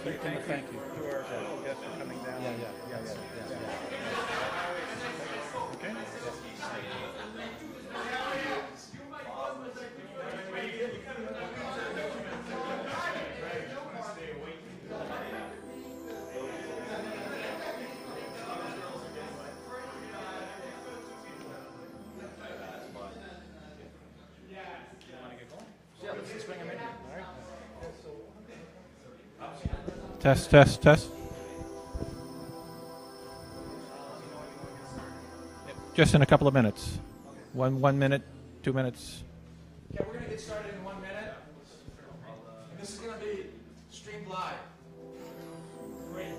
speak to him, thank you. To our special guest for coming down. Yeah. Okay. Yeah, let's just bring him in here. All right. Test. Just in a couple of minutes. 1 minute, 2 minutes. Okay, we're going to get started in 1 minute. And this is going to be streamed live. Great.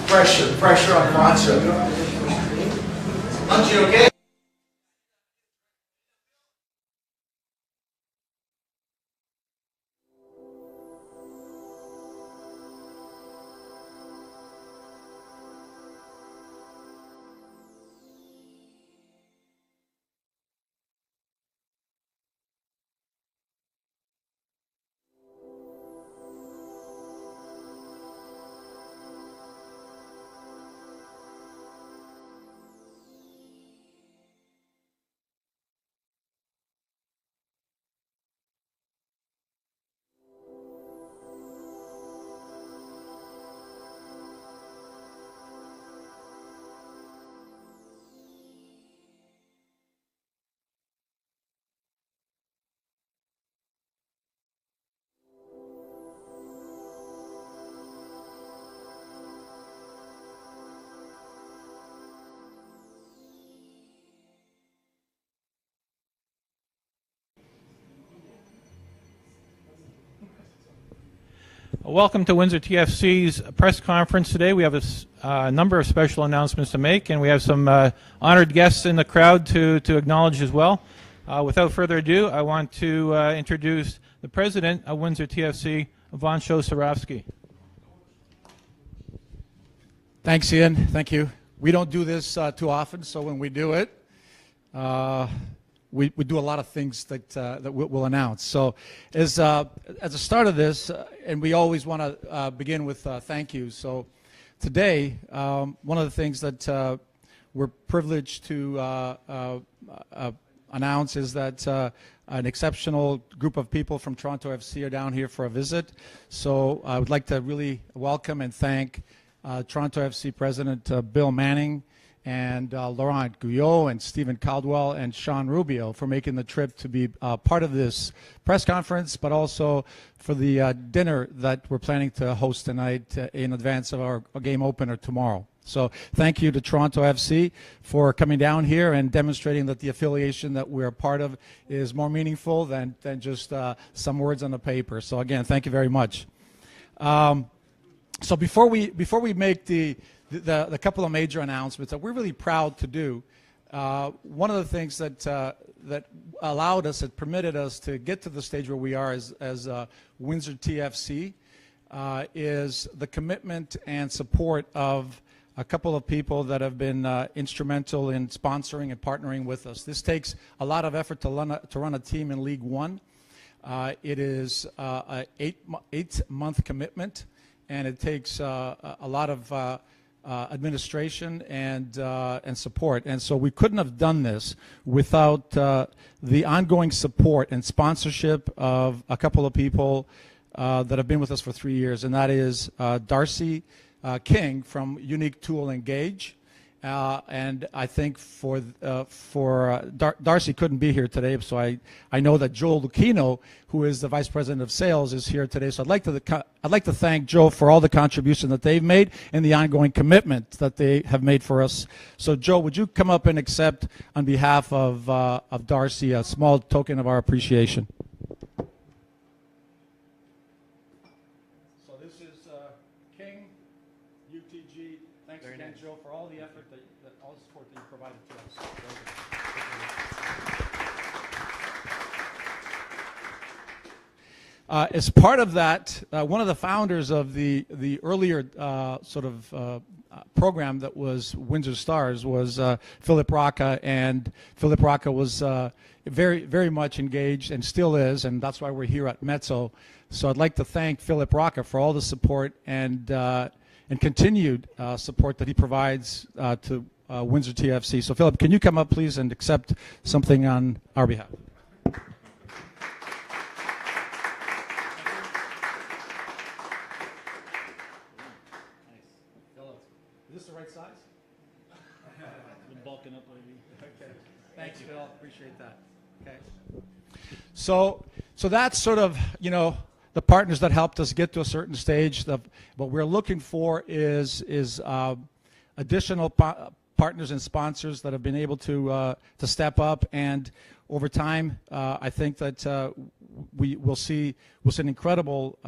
Pressure on Monster. Aren't you okay? Welcome to Windsor TFC's press conference today. We have a number of special announcements to make, and we have some honored guests in the crowd to acknowledge as well. Without further ado, I want to introduce the president of Windsor TFC, Ivan Shosarowski. Thanks, Ian. Thank you. We don't do this too often, so when we do it, we do a lot of things that we'll announce. So as the start of this, and we always want to begin with thank you. So today, one of the things that we're privileged to announce is that an exceptional group of people from Toronto FC are down here for a visit. So I would like to really welcome and thank Toronto FC President Bill Manning, and Laurent Guyot and Stephen Caldwell and Sean Rubio for making the trip to be part of this press conference, but also for the dinner that we're planning to host tonight in advance of our game opener tomorrow. So thank you to Toronto FC for coming down here and demonstrating that the affiliation that we're a part of is more meaningful than just some words on the paper. So again, thank you very much. So before we make the couple of major announcements that we're really proud to do, one of the things that allowed us, that permitted us to get to the stage where we are as Windsor TFC, is the commitment and support of a couple of people that have been instrumental in sponsoring and partnering with us. This takes a lot of effort to run a team in League One. It is an 8-month commitment, and it takes a lot of administration and support. And so we couldn't have done this without the ongoing support and sponsorship of a couple of people that have been with us for 3 years, and that is Darcy King from Unique Tool Engage. And I think Darcy couldn't be here today, so I know that Joe Lucchino, who is the Vice President of Sales, is here today. So I'd like to thank Joe for all the contribution that they've made and the ongoing commitment that they have made for us. So Joe, would you come up and accept on behalf of Darcy a small token of our appreciation? So this is King, UTG. Thanks again, Joe, for all the effort all the support that you provided to us. As part of that, one of the founders of the earlier sort of program that was Windsor Stars was Philip Rocca, and Philip Rocca was very, very much engaged and still is, and that's why we're here at Mezzo. So I'd like to thank Philip Rocca for all the support and continued support that he provides to Windsor TFC. So Philip, can you come up, please, and accept something on our behalf? Is this the right size? Been bulking up lately. Okay. Thanks, Phil. Appreciate that. Okay. So that's sort of, the partners that helped us get to a certain stage. What we're looking for is additional partners and sponsors that have been able to step up, and over time, I think that we'll see an incredible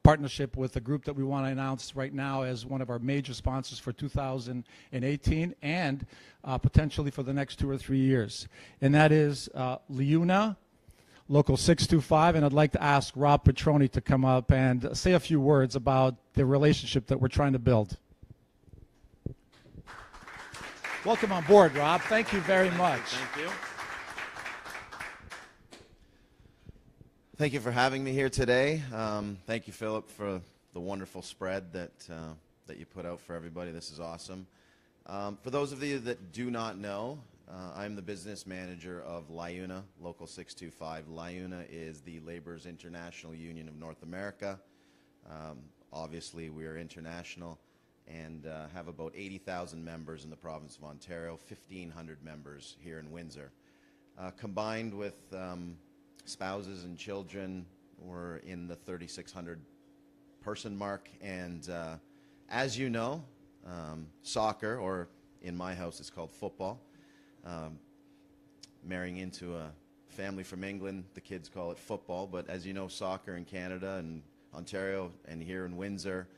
partnership with a group that we want to announce right now as one of our major sponsors for 2018 and potentially for the next 2 or 3 years, and that is Liuna, Local 625, and I'd like to ask Rob Petroni to come up and say a few words about the relationship that we're trying to build. Welcome on board, Rob. Thank you very much. Thank you. Thank you for having me here today. Thank you, Philip, for the wonderful spread that you put out for everybody. This is awesome. For those of you that do not know, I'm the business manager of Liuna, Local 625. Liuna is the Laborers International Union of North America. Obviously, we are international and have about 80,000 members in the province of Ontario, 1,500 members here in Windsor. Combined with spouses and children, we're in the 3,600 person mark, and as you know, soccer, or in my house it's called football, marrying into a family from England, the kids call it football, but as you know, soccer in Canada and Ontario and here in Windsor,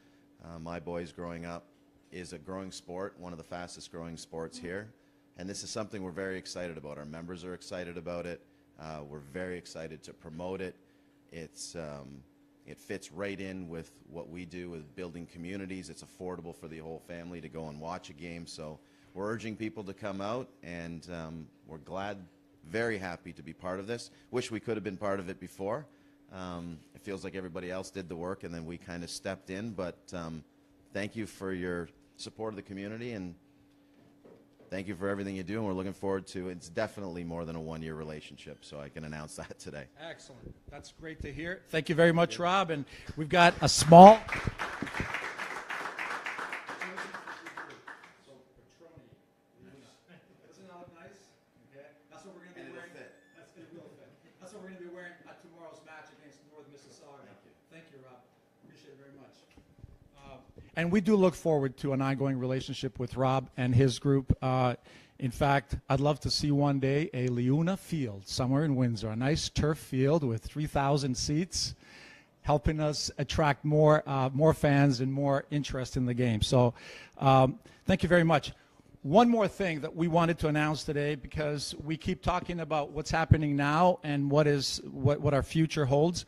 my boys growing up, is a growing sport, one of the fastest growing sports here, and this is something we're very excited about. Our members are excited about it. We're very excited to promote it. It fits right in with what we do with building communities. It's affordable for the whole family to go and watch a game. So we're urging people to come out, and we're glad, very happy to be part of this. Wish we could have been part of it before. It feels like everybody else did the work, and then we kind of stepped in. But thank you for your support of the community, and thank you for everything you do, and we're looking forward to it. It's definitely more than a one-year relationship, so I can announce that today. Excellent. That's great to hear. Thank you very much, Rob. And we've got a small... Doesn't that look nice? Okay. That's what we're going to be wearing. It will fit. That's what we're going to be wearing at tomorrow's match against North Mississauga. Thank you, Rob. Appreciate it very much. And we do look forward to an ongoing relationship with Rob and his group. In fact, I'd love to see one day a Liuna field somewhere in Windsor, a nice turf field with 3,000 seats, helping us attract more fans and more interest in the game. So thank you very much. One more thing that we wanted to announce today, because we keep talking about what's happening now and what our future holds,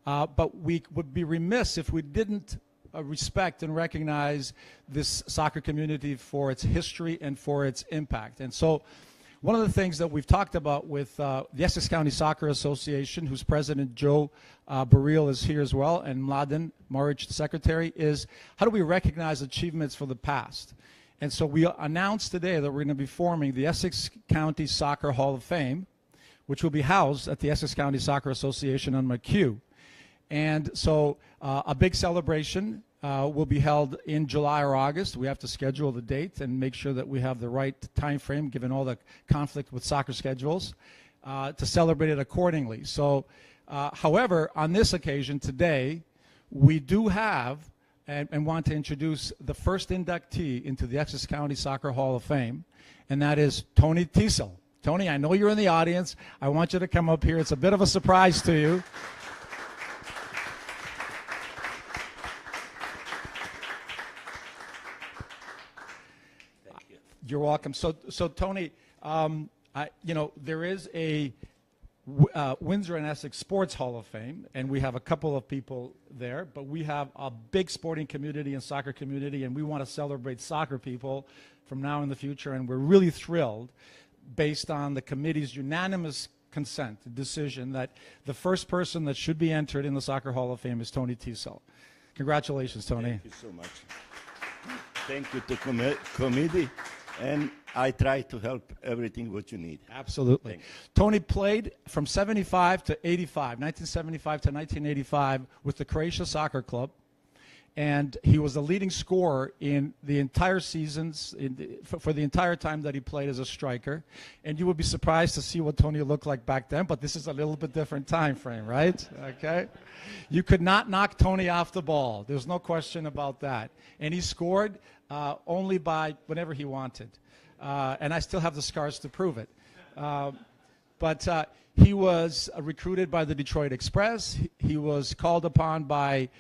but we would be remiss if we didn't respect and recognize this soccer community for its history and for its impact. And so one of the things that we've talked about with the Essex County Soccer Association, whose president Joe Baril is here as well, and Mladen Maric, the secretary, is how do we recognize achievements for the past? And so we announced today that we're going to be forming the Essex County Soccer Hall of Fame, which will be housed at the Essex County Soccer Association on McHugh. And so a big celebration will be held in July or August. We have to schedule the date and make sure that we have the right time frame, given all the conflict with soccer schedules, to celebrate it accordingly. So, however, on this occasion today, we do have and want to introduce the first inductee into the Essex County Soccer Hall of Fame, and that is Tony Teasel. Tony, I know you're in the audience. I want you to come up here. It's a bit of a surprise to you. You're welcome. So Tony, there is a Windsor and Essex Sports Hall of Fame, and we have a couple of people there, but we have a big sporting community and soccer community, and we want to celebrate soccer people from now in the future, and we're really thrilled, based on the committee's unanimous consent decision, that the first person that should be entered in the Soccer Hall of Fame is Tony Teasell. Congratulations, Tony. Thank you so much. Thank you to committee, and I try to help everything what you need. Absolutely. Thanks. Tony played from 75 to 85, 1975 to 1985 with the Croatia Soccer Club, and he was the leading scorer in the entire seasons, for the entire time that he played as a striker. And you would be surprised to see what Tony looked like back then, but this is a little bit different time frame, right? Okay? You could not knock Tony off the ball. There's no question about that. And he scored only by whenever he wanted. And I still have the scars to prove it. But he was recruited by the Detroit Express. He was called upon by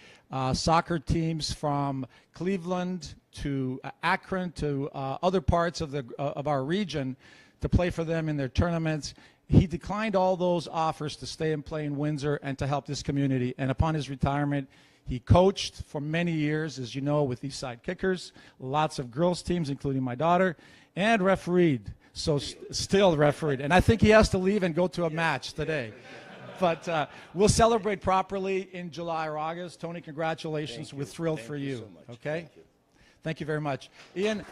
soccer teams from Cleveland to Akron to other parts of our region to play for them in their tournaments. He declined all those offers to stay and play in Windsor and to help this community. And upon his retirement, he coached for many years, as you know, with Eastside Kickers, lots of girls teams, including my daughter, and refereed. So still refereed. And I think he has to leave and go to a match today. But we'll celebrate properly in July or August. Tony, congratulations. We're thrilled for you. So much. Okay? Thank you. Thank you very much. Ian,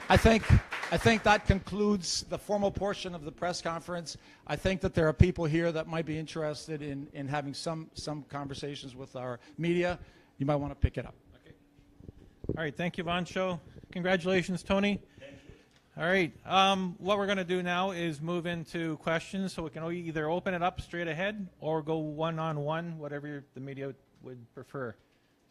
I think that concludes the formal portion of the press conference. I think that there are people here that might be interested in having some conversations with our media. You might want to pick it up. Okay. All right. Thank you, Vancho. Congratulations, Tony. All right. What we're going to do now is move into questions, so we can either open it up straight ahead or go one-on-one, whatever the media would prefer.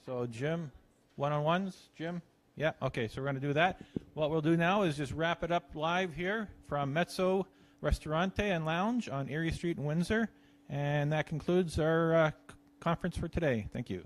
So, Jim, one-on-ones? Jim? Yeah, okay, so we're going to do that. What we'll do now is just wrap it up live here from Mezzo Ristorante and Lounge on Erie Street in Windsor. And that concludes our conference for today. Thank you.